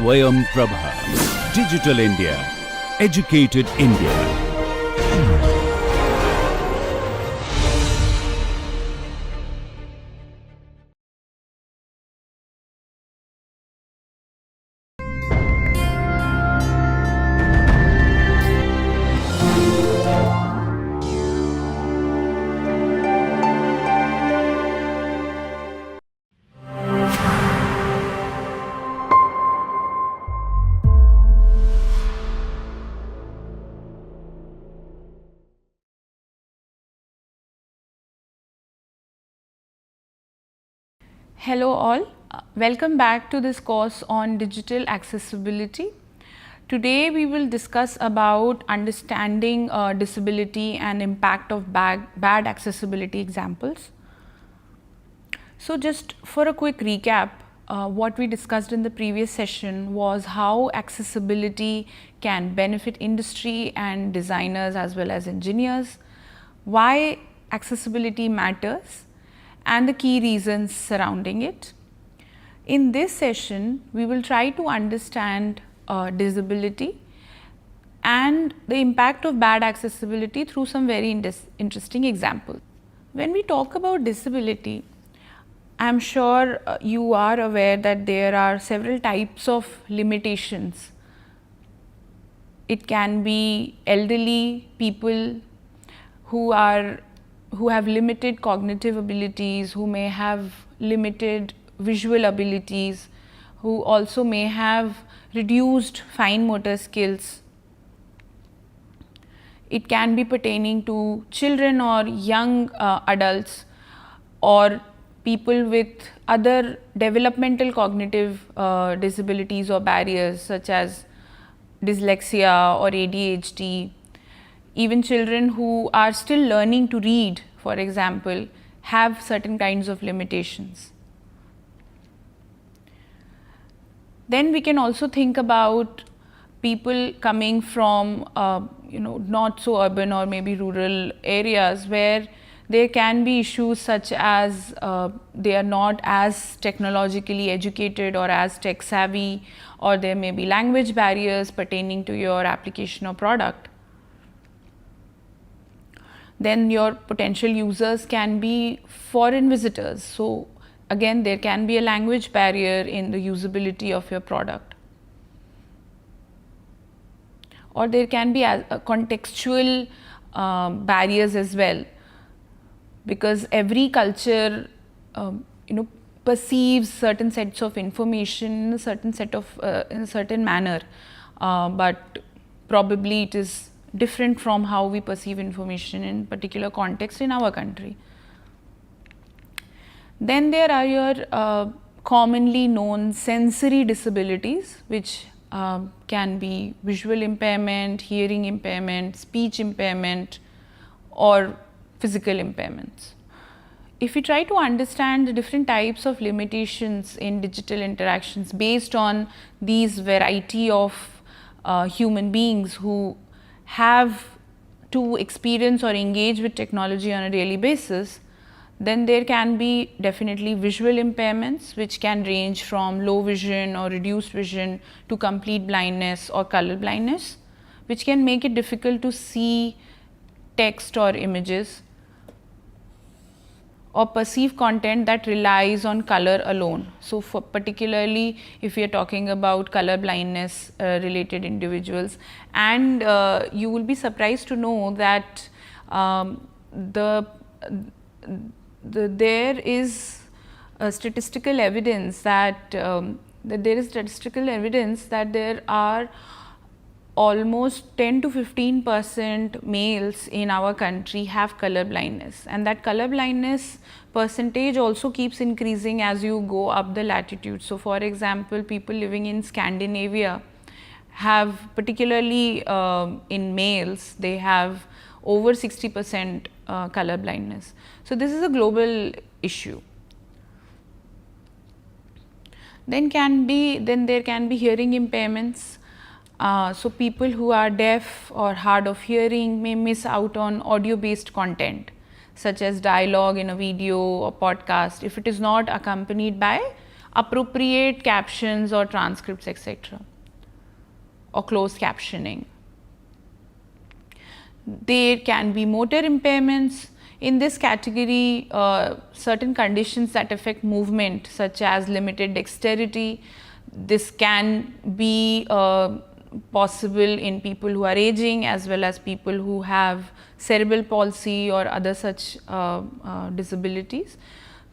Swayam Prabha. Digital India. Educated India. Hello all, welcome back to this course on digital accessibility. Today we will discuss about understanding disability and impact of bad accessibility examples. So just for a quick recap, what we discussed in the previous session was how accessibility can benefit industry and designers as well as engineers, why accessibility matters, and the key reasons surrounding it. In this session, we will try to understand disability and the impact of bad accessibility through some very interesting examples. When we talk about disability, I am sure you are aware that there are several types of limitations. It can be elderly people who have limited cognitive abilities, who may have limited visual abilities, who also may have reduced fine motor skills. It can be pertaining to children or young adults or people with other developmental cognitive disabilities or barriers such as dyslexia or ADHD. Even children who are still learning to read, for example, have certain kinds of limitations. Then we can also think about people coming from not so urban or maybe rural areas where there can be issues such as they are not as technologically educated or as tech savvy, or there may be language barriers pertaining to your application or product. Then your potential users can be foreign visitors. So again, there can be a language barrier in the usability of your product. Or there can be contextual barriers as well, because every culture perceives certain sets of information in a certain manner, but probably it is different from how we perceive information in particular context in our country. Then there are your commonly known sensory disabilities, which can be visual impairment, hearing impairment, speech impairment, or physical impairments. If we try to understand the different types of limitations in digital interactions based on these variety of human beings who have to experience or engage with technology on a daily basis, then there can be definitely visual impairments, which can range from low vision or reduced vision to complete blindness or color blindness, which can make it difficult to see text or images or perceive content that relies on color alone. So particularly if we are talking about color blindness related individuals, and you will be surprised to know that there is statistical evidence that there are almost 10 to 15% males in our country have color blindness, and that color blindness percentage also keeps increasing as you go up the latitude. So for example, people living in Scandinavia have, particularly in males, they have over 60% color blindness. So this is a global issue. Then there can be hearing impairments. So people who are deaf or hard of hearing may miss out on audio based content such as dialogue in a video or podcast if it is not accompanied by appropriate captions or transcripts, etc., or closed captioning. There can be motor impairments. In this category, certain conditions that affect movement, such as limited dexterity, this can be possible in people who are aging, as well as people who have cerebral palsy or other such disabilities.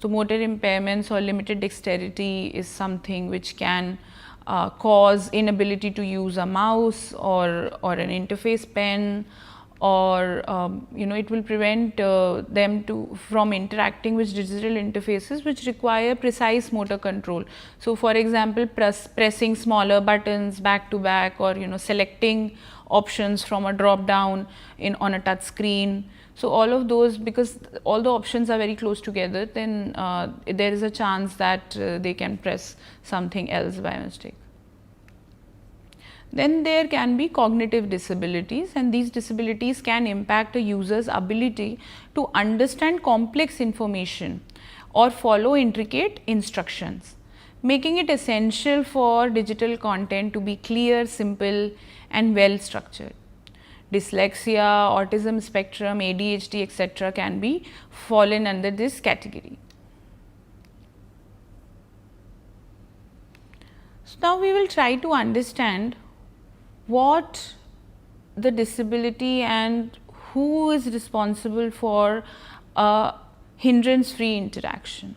So, motor impairments or limited dexterity is something which can cause inability to use a mouse or an interface pen, or it will prevent them from interacting with digital interfaces which require precise motor control. So, for example, pressing smaller buttons back to back, or selecting options from a drop down on a touch screen. So, all of those, because all the options are very close together, then there is a chance that they can press something else by mistake. Then there can be cognitive disabilities, and these disabilities can impact a user's ability to understand complex information or follow intricate instructions, making it essential for digital content to be clear, simple and well structured. Dyslexia, autism spectrum, ADHD, etc. can be fallen under this category. So, now we will try to understand what the disability and who is responsible for a hindrance free interaction.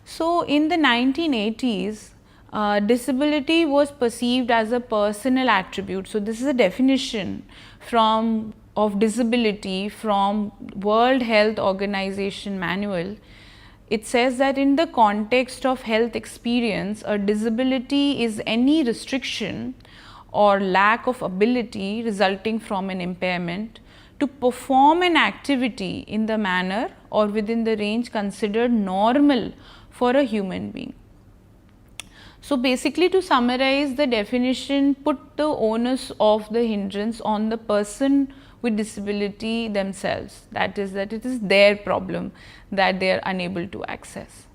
So, in the 1980s, disability was perceived as a personal attribute. So, this is a definition of disability from World Health Organization manual. It says that in the context of health experience, a disability is any restriction or lack of ability resulting from an impairment to perform an activity in the manner or within the range considered normal for a human being. So, basically, to summarize the definition, put the onus of the hindrance on the person with disability themselves, that is, that it is their problem that they are unable to access.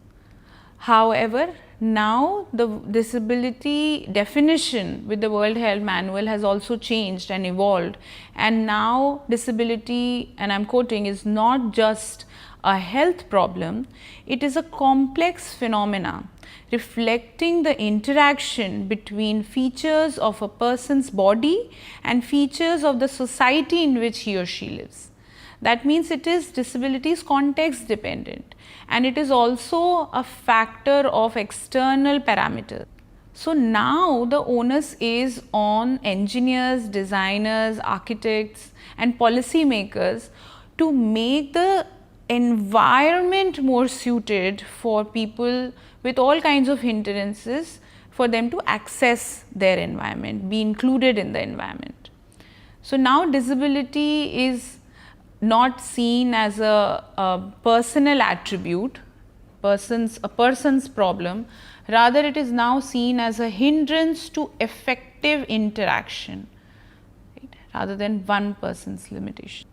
However, now the disability definition with the World Health Manual has also changed and evolved, and now disability, and I am quoting, is not just a health problem, it is a complex phenomena reflecting the interaction between features of a person's body and features of the society in which he or she lives. That means it is disability is context dependent, and it is also a factor of external parameters. So, now the onus is on engineers, designers, architects and policy makers to make the environment more suited for people with all kinds of hindrances, for them to access their environment, be included in the environment. So, now disability is not seen as a personal attribute, a person's problem, rather it is now seen as a hindrance to effective interaction, right, rather than one person's limitation.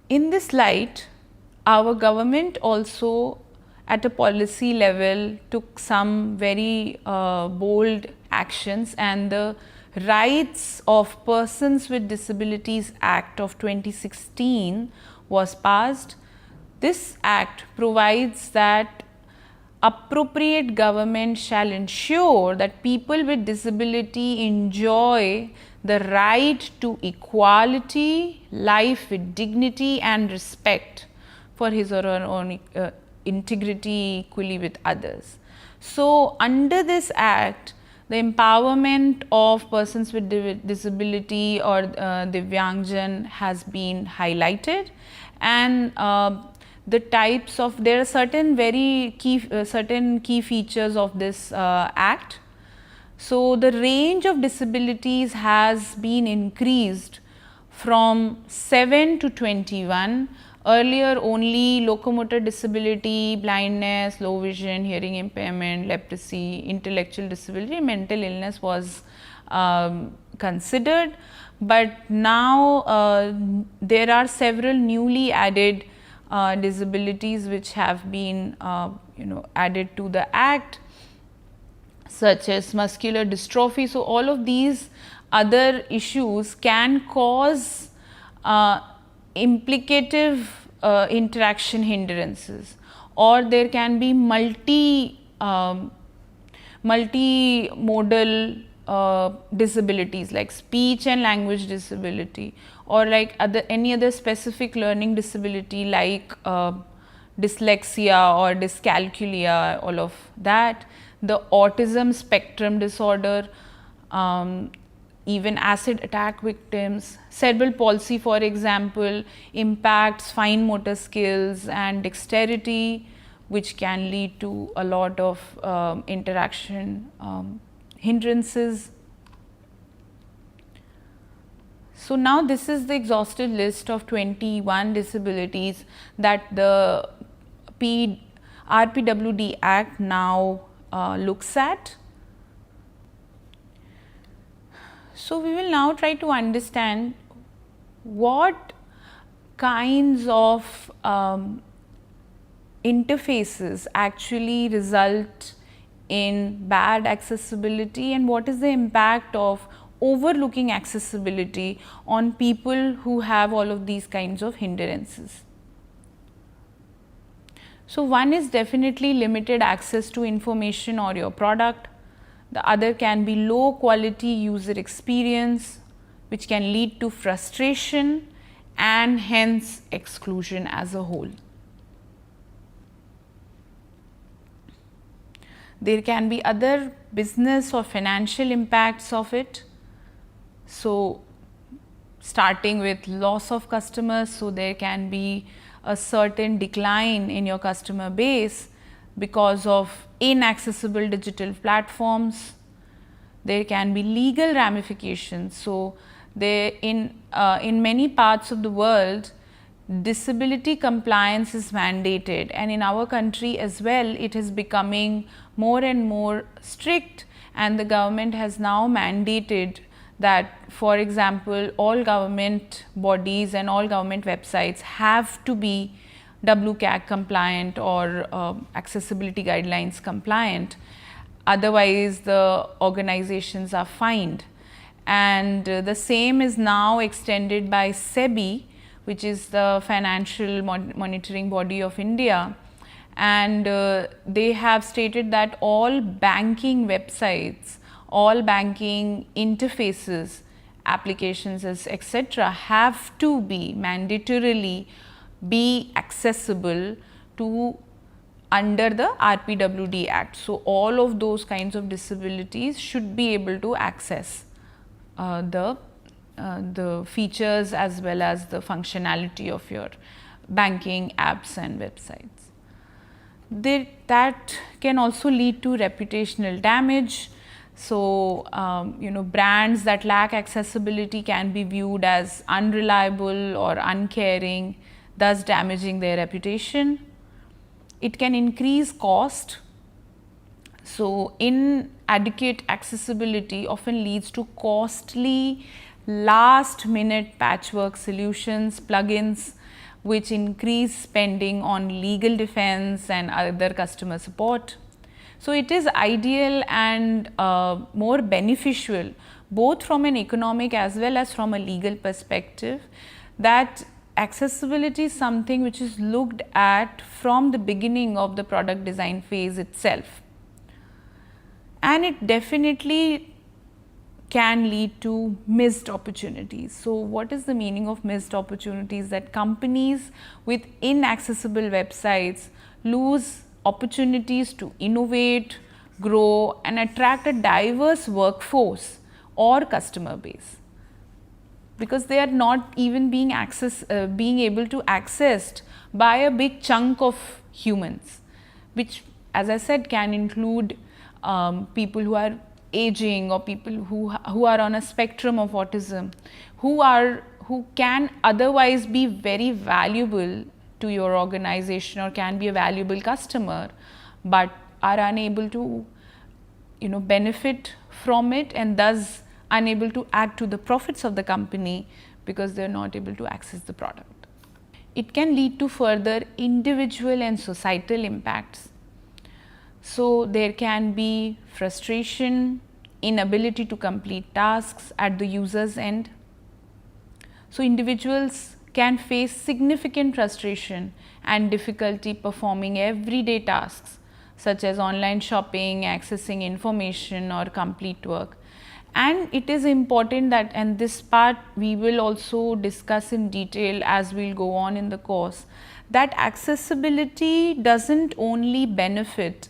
In this light, our government also at a policy level took some very bold actions, and the Rights of Persons with Disabilities Act of 2016 was passed. This act provides that appropriate government shall ensure that people with disability enjoy the right to equality, life with dignity and respect for his or her own integrity equally with others. So, under this act, the empowerment of persons with disability or Divyangjan has been highlighted, and the types of, there are certain very key features of this act. So, the range of disabilities has been increased from 7 to 21. Earlier only locomotor disability, blindness, low vision, hearing impairment, leprosy, intellectual disability, mental illness was considered, but now there are several newly added disabilities which have been added to the act, such as muscular dystrophy. So, all of these other issues can cause implicative interaction hindrances, or there can be multimodal disabilities like speech and language disability, or like any other specific learning disability like dyslexia or dyscalculia, all of that, the autism spectrum disorder, even acid attack victims. Cerebral palsy, for example, impacts fine motor skills and dexterity, which can lead to a lot of interaction hindrances. So, now this is the exhaustive list of 21 disabilities that the RPWD Act now looks at. So, we will now try to understand what kinds of interfaces actually result in bad accessibility, and what is the impact of overlooking accessibility on people who have all of these kinds of hindrances. So, one is definitely limited access to information or your product. The other can be low quality user experience, which can lead to frustration and hence exclusion as a whole. There can be other business or financial impacts of it. So, starting with loss of customers, so there can be a certain decline in your customer base because of inaccessible digital platforms. There can be legal ramifications. So, in many parts of the world, disability compliance is mandated, and in our country as well, it is becoming more and more strict, and the government has now mandated that, for example, all government bodies and all government websites have to be WCAG compliant or accessibility guidelines compliant, otherwise the organizations are fined. And the same is now extended by SEBI, which is the financial monitoring body of India, and they have stated that all banking websites, all banking interfaces, applications etc. have to be mandatorily be accessible to under the RPWD Act. So, all of those kinds of disabilities should be able to access the features as well as the functionality of your banking apps and websites. That can also lead to reputational damage. So, brands that lack accessibility can be viewed as unreliable or uncaring, thus damaging their reputation. It can increase cost. So, inadequate accessibility often leads to costly last minute patchwork solutions, plugins, which increase spending on legal defense and other customer support. So, it is ideal and more beneficial both from an economic as well as from a legal perspective that accessibility is something which is looked at from the beginning of the product design phase itself, and it definitely can lead to missed opportunities. So, what is the meaning of missed opportunities? That companies with inaccessible websites lose opportunities to innovate, grow and attract a diverse workforce or customer base, because they are not even being able to accessed by a big chunk of humans, which, as I said, can include people who are aging or people who are on a spectrum of autism, who can otherwise be very valuable to your organization or can be a valuable customer, but are unable to benefit from it and thus unable to add to the profits of the company because they are not able to access the product. it can lead to further individual and societal impacts. So there can be frustration, inability to complete tasks at the user's end. So individuals can face significant frustration and difficulty performing everyday tasks such as online shopping, accessing information or complete work. And it is important that, and this part we will also discuss in detail as we'll go on in the course, that accessibility doesn't only benefit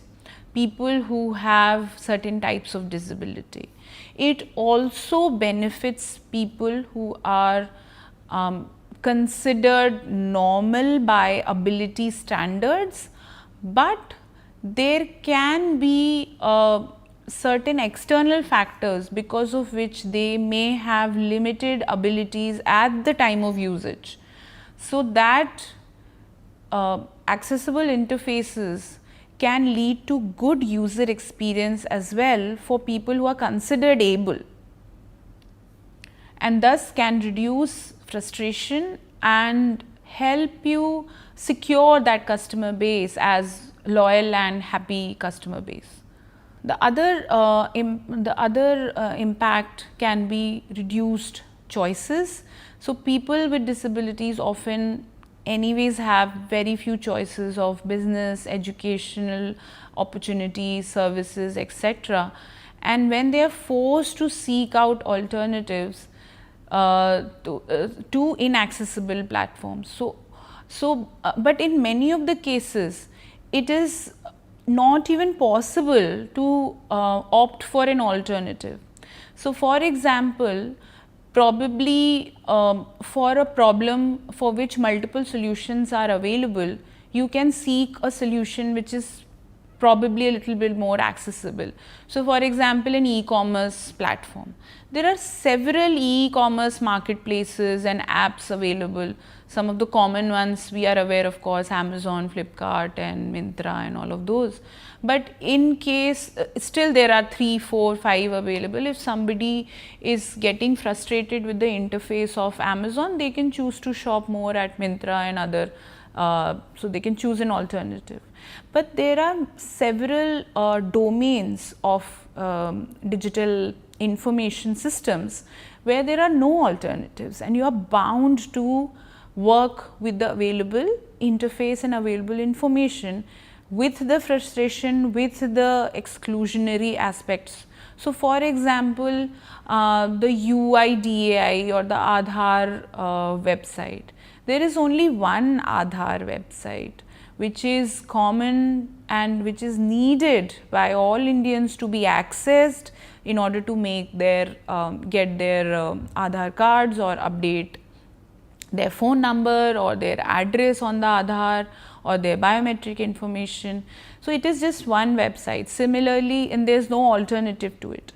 people who have certain types of disability. It also benefits people who are considered normal by ability standards, but there can be certain external factors because of which they may have limited abilities at the time of usage. So that accessible interfaces can lead to good user experience as well for people who are considered able, and thus can reduce frustration and help you secure that customer base as loyal and happy customer base. The other impact can be reduced choices. So people with disabilities often anyways have very few choices of business, educational opportunities, services, etc. And when they are forced to seek out alternatives to inaccessible platforms. But in many of the cases, it is not even possible to opt for an alternative. So for example, probably for a problem for which multiple solutions are available, you can seek a solution which is probably a little bit more accessible. So for example, an e-commerce platform. There are several e-commerce marketplaces and apps available. Some of the common ones we are aware, of course, Amazon, Flipkart and Myntra and all of those. But in case still there are 3, 4, 5 available. If somebody is getting frustrated with the interface of Amazon, they can choose to shop more at Myntra and other, so they can choose an alternative. But there are several domains of digital information systems where there are no alternatives, and you are bound to work with the available interface and available information, with the frustration, with the exclusionary aspects. So for example, the UIDAI or the Aadhaar website, there is only one Aadhaar website which is common and which is needed by all Indians to be accessed in order to make their get their Aadhaar cards or update their phone number or their address on the Aadhaar or their biometric information. So it is just one website. Similarly, and there is no alternative to it.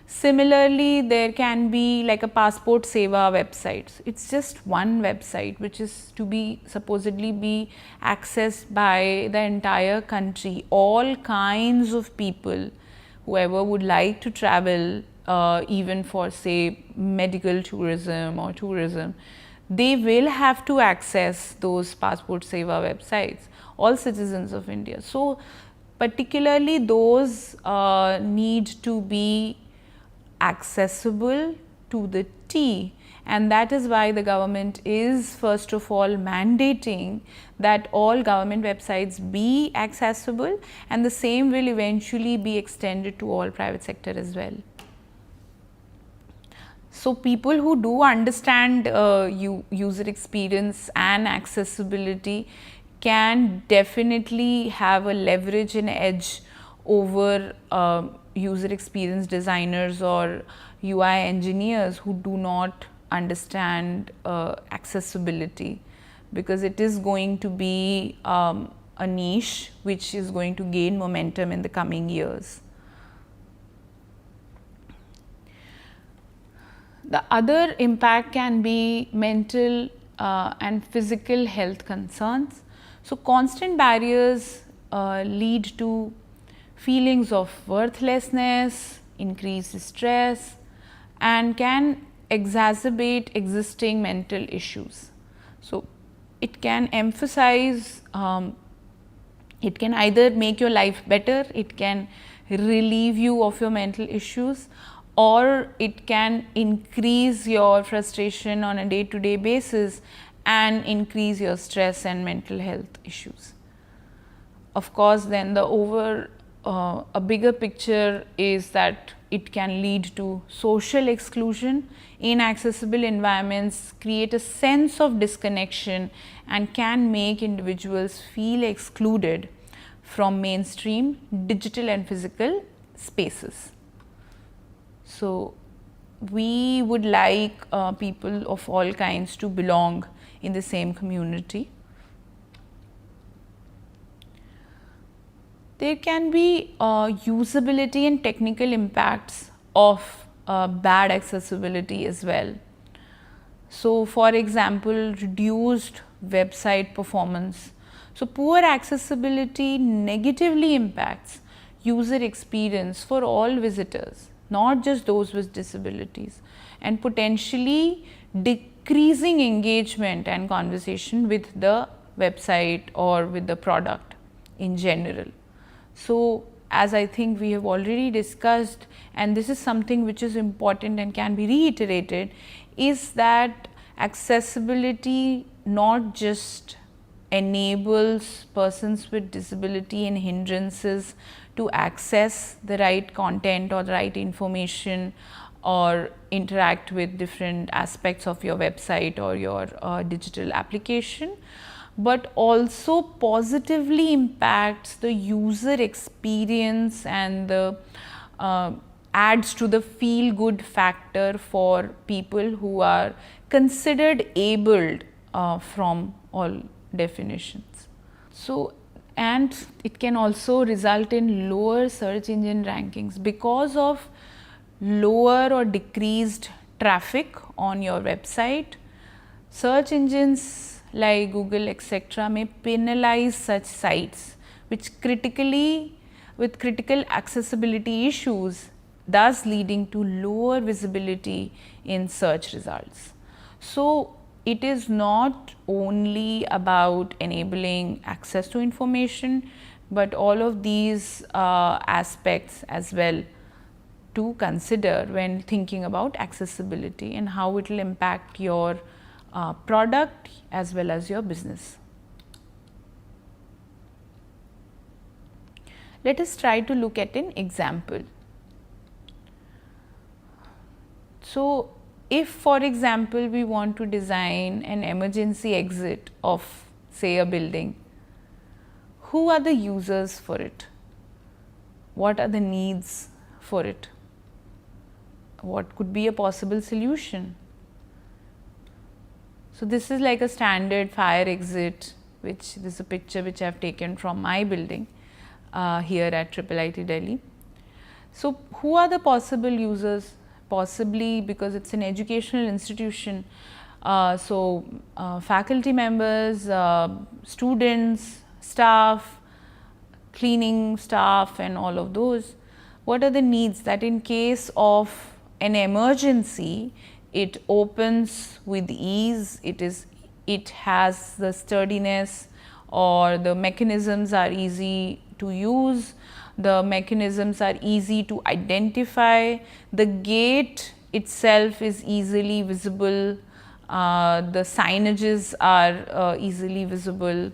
Similarly, there can be like a passport seva website. It's just one website which is to be supposedly be accessed by the entire country. All kinds of people, whoever would like to travel, even for say medical tourism or tourism, they will have to access those passport seva websites, all citizens of India. So particularly those need to be accessible to the T, and that is why the government is first of all mandating that all government websites be accessible, and the same will eventually be extended to all private sector as well. So people who do understand user experience and accessibility can definitely have a leverage and edge over user experience designers or UI engineers who do not understand accessibility, because it is going to be a niche which is going to gain momentum in the coming years. The other impact can be mental and physical health concerns. So constant barriers lead to feelings of worthlessness, increased stress, and can exacerbate existing mental issues. So it can emphasize, it can either make your life better, it can relieve you of your mental issues, or it can increase your frustration on a day-to-day basis and increase your stress and mental health issues. Of course, then a bigger picture is that it can lead to social exclusion. Inaccessible environments create a sense of disconnection and can make individuals feel excluded from mainstream digital and physical spaces. So, we would like people of all kinds to belong in the same community. There can be usability and technical impacts of bad accessibility as well. So, for example, reduced website performance. So, poor accessibility negatively impacts user experience for all visitors, not just those with disabilities, and potentially decreasing engagement and conversation with the website or with the product in general. So, as I think we have already discussed, and this is something which is important and can be reiterated, is that accessibility not just enables persons with disability and hindrances to access the right content or the right information or interact with different aspects of your website or your digital application, but also positively impacts the user experience and the adds to the feel good factor for people who are considered abled from all definitions. So, and it can also result in lower search engine rankings because of lower or decreased traffic on your website. Search engines like Google etc. may penalize such sites with critical accessibility issues, thus leading to lower visibility in search results. So, it is not only about enabling access to information, but all of these aspects as well to consider when thinking about accessibility and how it will impact your product as well as your business. Let us try to look at an example. So, if for example, we want to design an emergency exit of say a building, who are the users for it? What are the needs for it? What could be a possible solution? So, this is like a standard fire exit, which this is a picture which I have taken from my building here at IIIT Delhi. So, who are the possible users? Possibly because it's an educational institution, faculty members, students, staff, cleaning staff and all of those. What are the needs that in case of an emergency, it opens with ease, it has the sturdiness, or the mechanisms are easy to use, the mechanisms are easy to identify, the gate itself is easily visible, the signages are easily visible.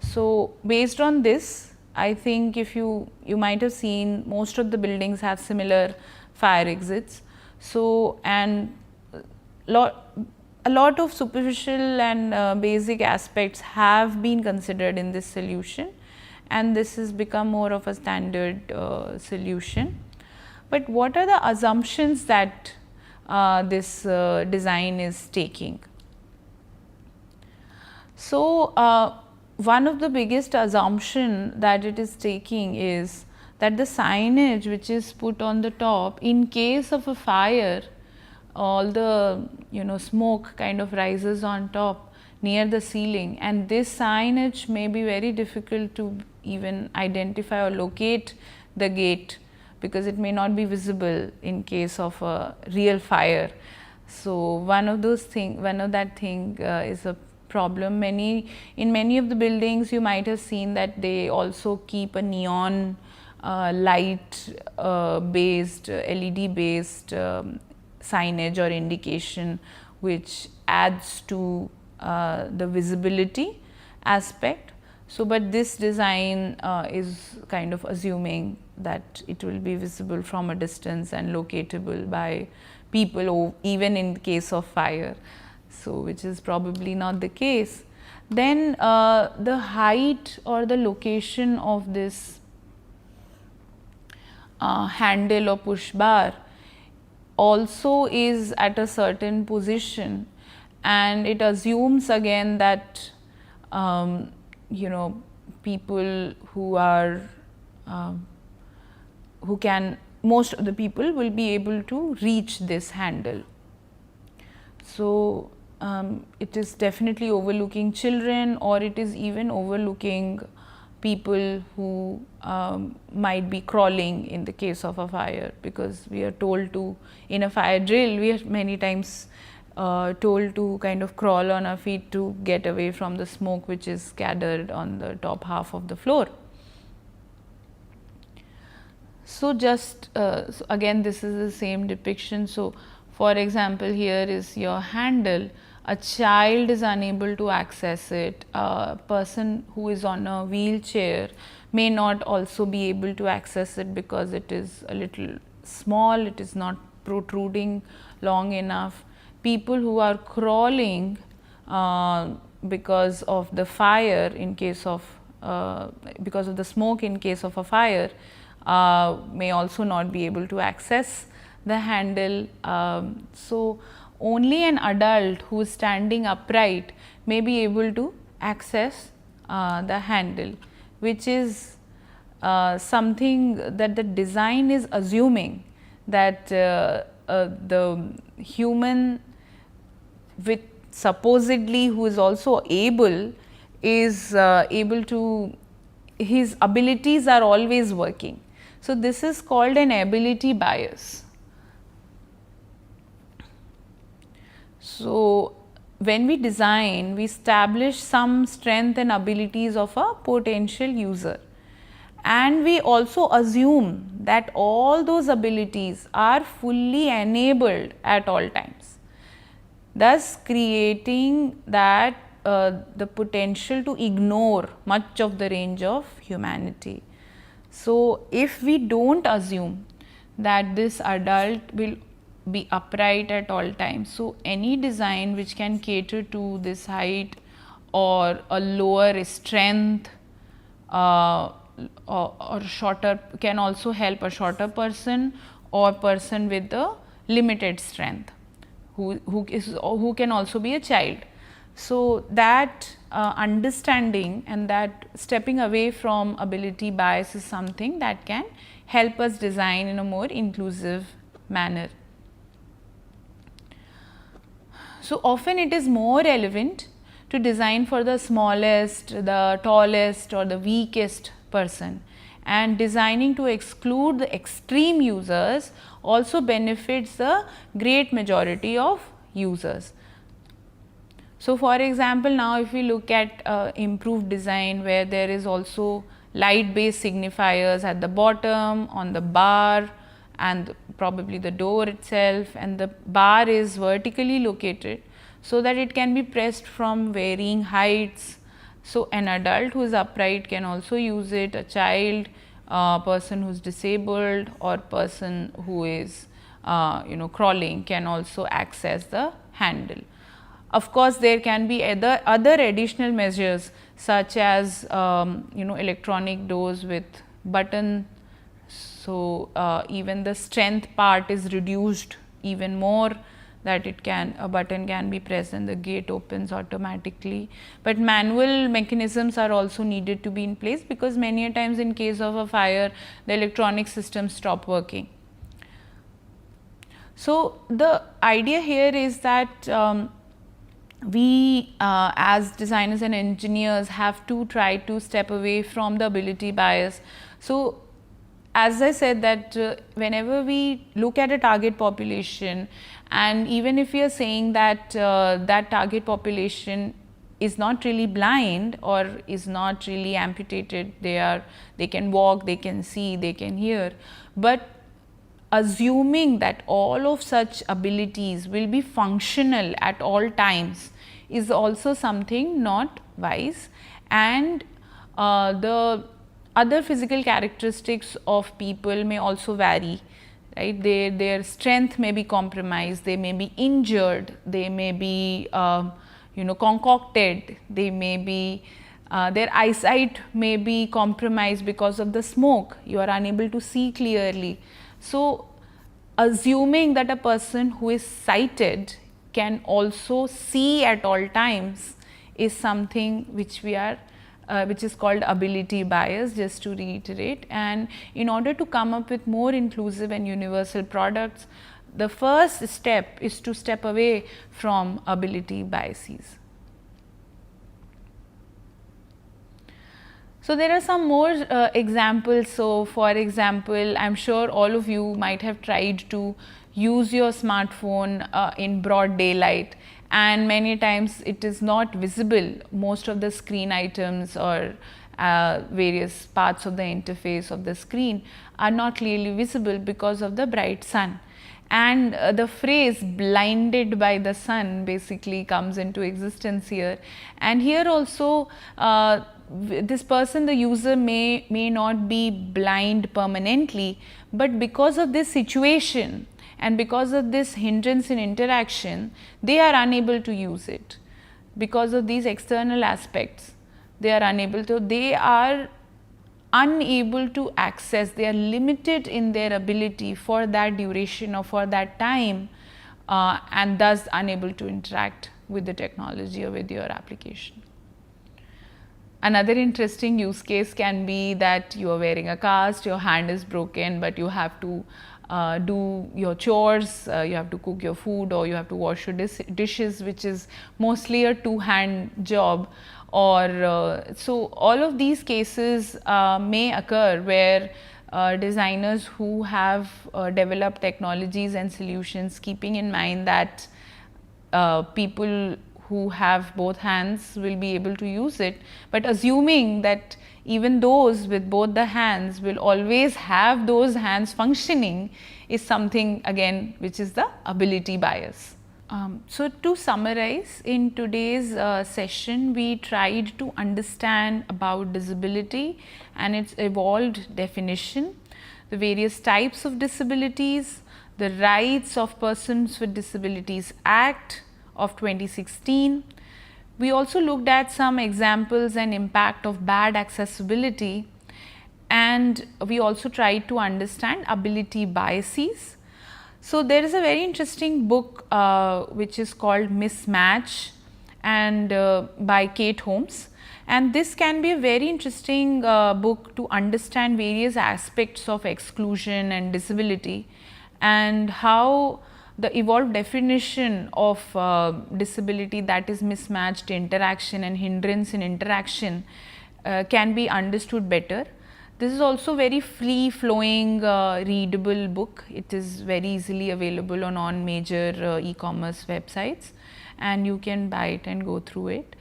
So, based on this, I think if you might have seen most of the buildings have similar fire exits. So, and a lot of superficial and basic aspects have been considered in this solution, and this has become more of a standard solution. But what are the assumptions that this design is taking? So, one of the biggest assumption that it is taking is that the signage which is put on the top, in case of a fire, all the smoke kind of rises on top near the ceiling, and this signage may be very difficult to even identify or locate the gate because it may not be visible in case of a real fire. So, one of that thing is a problem. In many of the buildings you might have seen that they also keep a neon light based, LED based signage or indication, which adds to the visibility aspect. So, but this design is kind of assuming that it will be visible from a distance and locatable by people, even in case of fire. So, which is probably not the case. Then the height or the location of this handle or push bar also is at a certain position, and it assumes again that you know, people who are most of the people will be able to reach this handle. So it is definitely overlooking children, or it is even overlooking people who might be crawling in the case of a fire, because we are told to, in a fire drill, we are many times told to kind of crawl on our feet to get away from the smoke which is gathered on the top half of the floor. So just so again, this is the same depiction. So for example, here is your handle. A child is unable to access it. A person who is on a wheelchair may not also be able to access it because it is a little small, it is not protruding long enough. People who are crawling because of the fire, in case of because of the smoke in case of a fire, may also not be able to access the handle. So only an adult who is standing upright may be able to access the handle, which is something that the design is assuming that the human with supposedly who is also able is able to, his abilities are always working. So this is called an ability bias. So when we design, we establish some strength and abilities of a potential user, and we also assume that all those abilities are fully enabled at all times, thus creating that the potential to ignore much of the range of humanity. So if we don't assume that this adult will be upright at all times, so any design which can cater to this height or a lower strength or shorter, can also help a shorter person or person with a limited strength, who can also be a child. So that understanding and that stepping away from ability bias is something that can help us design in a more inclusive manner. So often it is more relevant to design for the smallest, the tallest or the weakest person, and designing to exclude the extreme users also benefits the great majority of users. So for example, now if we look at improved design where there is also light based signifiers at the bottom, on the bar and probably the door itself, and the bar is vertically located so that it can be pressed from varying heights. So an adult who is upright can also use it, a child, person who is disabled or person who is crawling can also access the handle. Of course, there can be other additional measures such as electronic doors with button. So even the strength part is reduced even more, that a button can be pressed and the gate opens automatically. But manual mechanisms are also needed to be in place, because many a times in case of a fire, the electronic systems stop working. So the idea here is that we as designers and engineers have to try to step away from the ability bias. So as I said that whenever we look at a target population, and even if we are saying that that target population is not really blind or is not really amputated, they can walk, they can see, they can hear, but assuming that all of such abilities will be functional at all times is also something not wise. And the other physical characteristics of people may also vary, right? Their strength may be compromised, they may be injured, they may be concocted, they may be their eyesight may be compromised because of the smoke, you are unable to see clearly. So, assuming that a person who is sighted can also see at all times is something which we are which is called ability bias, just to reiterate. And in order to come up with more inclusive and universal products, the first step is to step away from ability biases. So, there are some more examples. So, for example, I am sure all of you might have tried to use your smartphone in broad daylight, and many times it is not visible. Most of the screen items or various parts of the interface of the screen are not clearly visible because of the bright sun. And the phrase blinded by the sun basically comes into existence here. And here also this person, the user may not be blind permanently, but because of this situation and because of this hindrance in interaction, they are unable to use it. Because of these external aspects, they are unable to access, they are limited in their ability for that duration or for that time, and thus unable to interact with the technology or with your application. Another interesting use case can be that you are wearing a cast, your hand is broken, but you have to do your chores, you have to cook your food, or you have to wash your dishes, which is mostly a two-hand job. Or so all of these cases may occur where designers who have developed technologies and solutions, keeping in mind that people who have both hands will be able to use it, but assuming that even those with both the hands will always have those hands functioning is something again which is the ability bias. So, to summarize, in today's session we tried to understand about disability and its evolved definition, the various types of disabilities, the Rights of Persons with Disabilities Act of 2016. We also looked at some examples and impact of bad accessibility, and we also tried to understand ability biases. So, there is a very interesting book which is called Mismatch and by Kate Holmes, and this can be a very interesting book to understand various aspects of exclusion and disability and how the evolved definition of disability, that is mismatched interaction and hindrance in interaction, can be understood better. This is also very free flowing readable book. It is very easily available on major e-commerce websites, and you can buy it and go through it.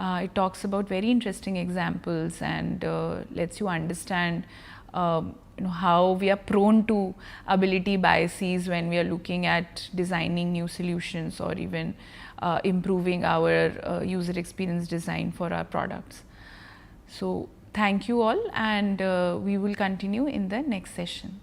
It talks about very interesting examples and lets you understand how we are prone to ability biases when we are looking at designing new solutions or even improving our user experience design for our products. So, thank you all, and we will continue in the next session.